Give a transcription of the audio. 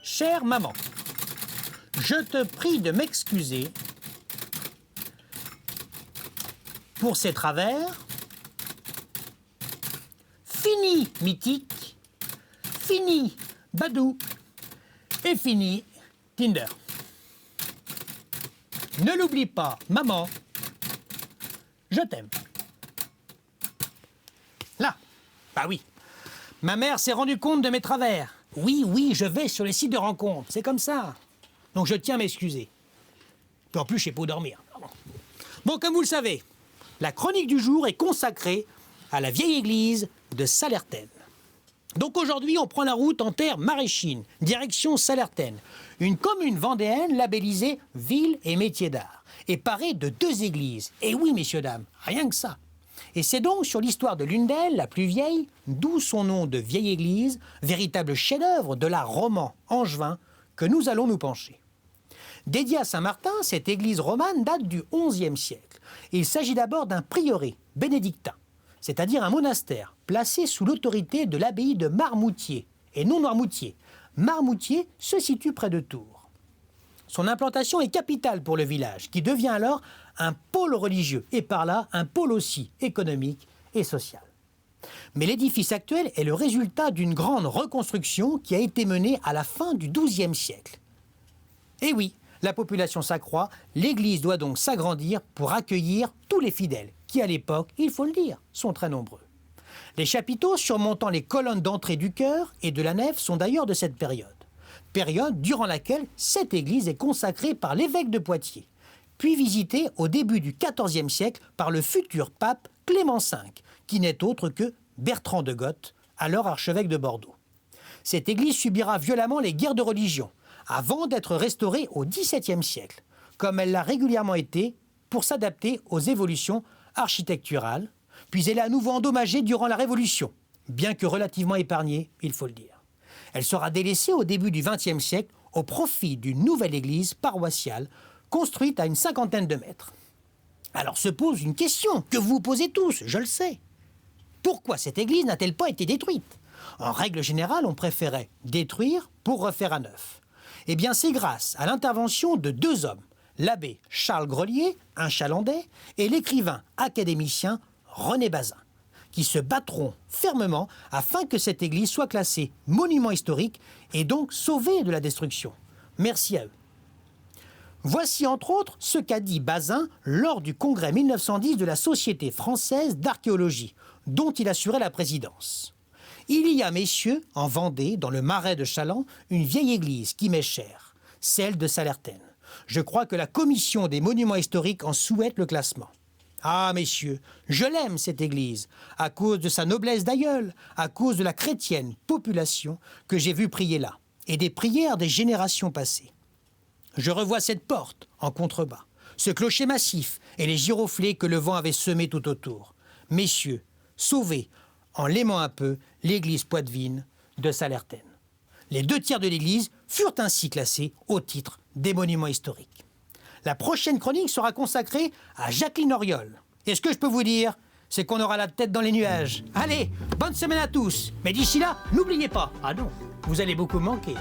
Chère maman, je te prie de m'excuser pour ces travers. Fini Mythique, fini Badou et fini Tinder. Ne l'oublie pas, maman, je t'aime. Là, bah oui, ma mère s'est rendue compte de mes travers. Oui, je vais sur les sites de rencontres, c'est comme ça. Donc je tiens à m'excuser. Puis en plus, je sais pas où dormir. Bon, comme vous le savez, la chronique du jour est consacrée à la vieille église de Sallertaine. Donc aujourd'hui, on prend la route en terre maraîchine, direction Sallertaine, une commune vendéenne labellisée Ville et Métiers d'Art, et parée de 2 églises. Et oui, messieurs, dames, rien que ça. Et c'est donc sur l'histoire de l'une d'elles, la plus vieille, d'où son nom de vieille église, véritable chef-d'œuvre de l'art roman angevin, que nous allons nous pencher. Dédiée à Saint-Martin, cette église romane date du XIe siècle. Il s'agit d'abord d'un prieuré bénédictin, c'est-à-dire un monastère placé sous l'autorité de l'abbaye de Marmoutier, et non Noirmoutier. Marmoutier se situe près de Tours. Son implantation est capitale pour le village, qui devient alors un pôle religieux, et par là un pôle aussi économique et social. Mais l'édifice actuel est le résultat d'une grande reconstruction qui a été menée à la fin du XIIe siècle. Et oui, la population s'accroît, l'église doit donc s'agrandir pour accueillir tous les fidèles, qui à l'époque, il faut le dire, sont très nombreux. Les chapiteaux surmontant les colonnes d'entrée du chœur et de la nef sont d'ailleurs de cette période durant laquelle cette église est consacrée par l'évêque de Poitiers, puis visitée au début du XIVe siècle par le futur pape Clément V, qui n'est autre que Bertrand de Goth, alors archevêque de Bordeaux. Cette église subira violemment les guerres de religion, avant d'être restaurée au XVIIe siècle, comme elle l'a régulièrement été pour s'adapter aux évolutions architecturales, puis elle est à nouveau endommagée durant la Révolution, bien que relativement épargnée, il faut le dire. Elle sera délaissée au début du XXe siècle au profit d'une nouvelle église paroissiale construite à une 50aine de mètres. Alors se pose une question que vous vous posez tous, je le sais. Pourquoi cette église n'a-t-elle pas été détruite? En règle générale, on préférait détruire pour refaire à neuf. Eh bien, c'est grâce à l'intervention de 2 hommes, l'abbé Charles Grelier, un Chalandais, et l'écrivain académicien René Bazin, qui se battront fermement afin que cette église soit classée monument historique et donc sauvée de la destruction. Merci à eux. Voici entre autres ce qu'a dit Bazin lors du congrès 1910 de la Société française d'archéologie, dont il assurait la présidence. Il y a, messieurs, en Vendée, dans le marais de Chaland, une vieille église qui m'est chère, celle de Sallertaine. Je crois que la commission des monuments historiques en souhaite le classement. Ah, messieurs, je l'aime cette église, à cause de sa noblesse d'aïeul, à cause de la chrétienne population que j'ai vue prier là, et des prières des générations passées. Je revois cette porte en contrebas, ce clocher massif et les giroflées que le vent avait semés tout autour. Messieurs, sauvez, en l'aimant un peu, l'église poitevine de Sallertaine. Les 2 tiers de l'église furent ainsi classés au titre des monuments historiques. La prochaine chronique sera consacrée à Jacqueline Auriol. Et ce que je peux vous dire, c'est qu'on aura la tête dans les nuages. Allez, bonne semaine à tous. Mais d'ici là, n'oubliez pas, ah non, vous allez beaucoup me manquer.